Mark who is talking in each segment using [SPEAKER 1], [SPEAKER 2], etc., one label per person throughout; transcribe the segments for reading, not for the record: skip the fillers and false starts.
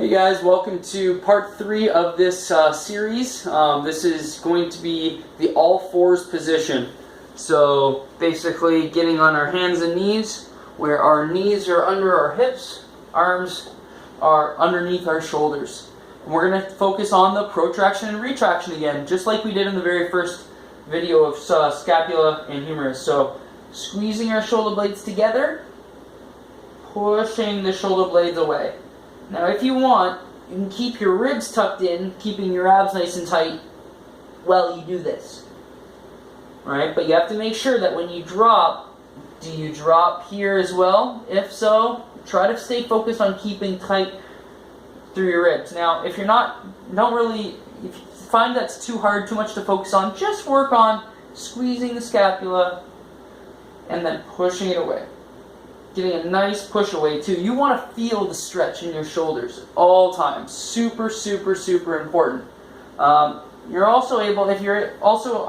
[SPEAKER 1] Hey guys, welcome to part 3 of this series. This is going to be the all fours position. So basically getting on our hands and knees, where our knees are under our hips, arms are underneath our shoulders. And we're going to focus on the protraction and retraction again, just like we did in the very first video of scapula and humerus. So squeezing our shoulder blades together, pushing the shoulder blades away. Now if you want, you can keep your ribs tucked in, keeping your abs nice and tight while you do this. Alright, but you have to make sure that when you drop, do you drop here as well? If so, try to stay focused on keeping tight through your ribs. Now, if you're if you find that's too hard, too much to focus on, just work on squeezing the scapula and then pushing it away. Getting a nice push away too. You want to feel the stretch in your shoulders at all times. Super, super, super important. You're also able, if you're also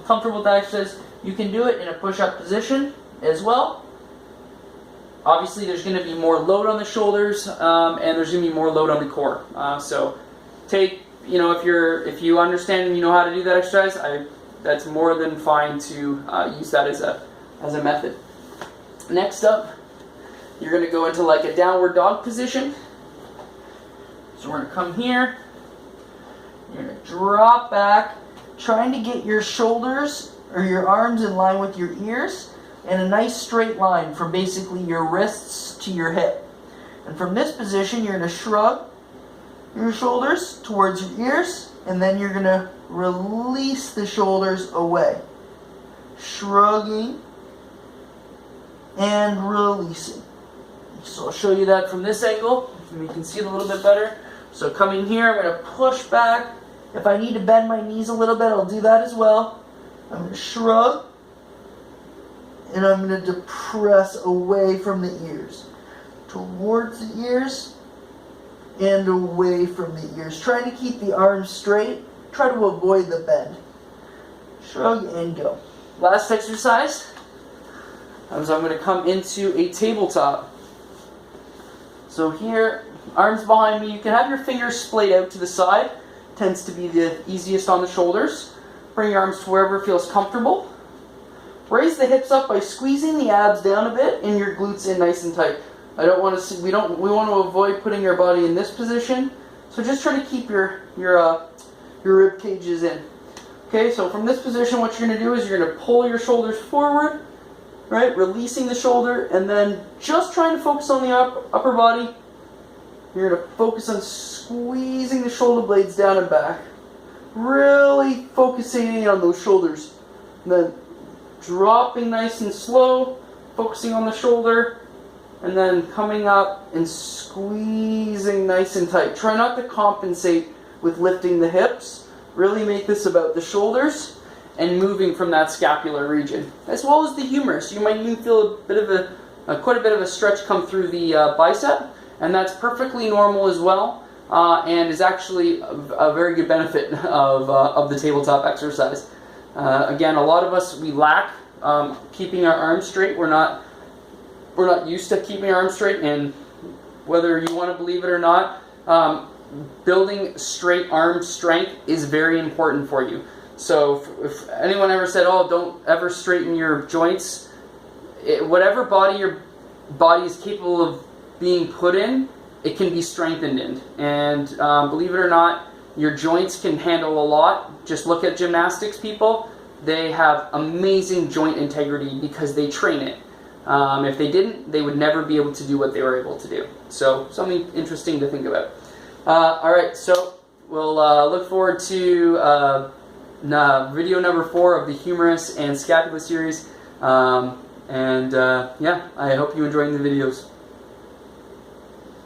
[SPEAKER 1] comfortable with that exercise, you can do it in a push-up position as well. Obviously, there's going to be more load on the shoulders, and there's going to be more load on the core. So, take, if you understand and you know how to do that exercise, that's more than fine to use that as a method. Next up, you're going to go into like a downward dog position. So we're going to come here. You're going to drop back, trying to get your shoulders or your arms in line with your ears, and a nice straight line from basically your wrists to your hip. And from this position, you're going to shrug your shoulders towards your ears, and then you're going to release the shoulders away. Shrugging and releasing. So I'll show you that from this angle, so you can see it a little bit better. So coming here, I'm going to push back. If I need to bend my knees a little bit, I'll do that as well. I'm going to shrug, and I'm going to depress away from the ears, towards the ears, and away from the ears. Trying to keep the arms straight. Try to avoid the bend. Shrug and go. Last exercise. So I'm going to come into a tabletop. So here, arms behind me. You can have your fingers splayed out to the side. Tends to be the easiest on the shoulders. Bring your arms to wherever feels comfortable. Raise the hips up by squeezing the abs down a bit and your glutes in nice and tight. We want to avoid putting your body in this position. So just try to keep your rib cages in. Okay, so from this position, what you're going to do is you're going to pull your shoulders forward. Right, releasing the shoulder, and then just trying to focus on the upper body. You're going to focus on squeezing the shoulder blades down and back. Really focusing on those shoulders. And then dropping nice and slow, focusing on the shoulder, and then coming up and squeezing nice and tight. Try not to compensate with lifting the hips. Really make this about the shoulders and moving from that scapular region, as well as the humerus. You might even feel quite a bit of a stretch come through the bicep, and that's perfectly normal as well, and is actually a very good benefit of the tabletop exercise. Again, a lot of us, we lack keeping our arms straight. We're not used to keeping our arms straight, and whether you want to believe it or not, building straight arm strength is very important for you. So if anyone ever said, oh, don't ever straighten your joints, whatever body your body is capable of being put in, it can be strengthened in. And believe it or not, your joints can handle a lot. Just look at gymnastics people. They have amazing joint integrity because they train it. If they didn't, they would never be able to do what they were able to do. So something interesting to think about. All right, so we'll look forward to video number 4 of the humerus and scapula series, yeah, I hope you enjoyed the videos.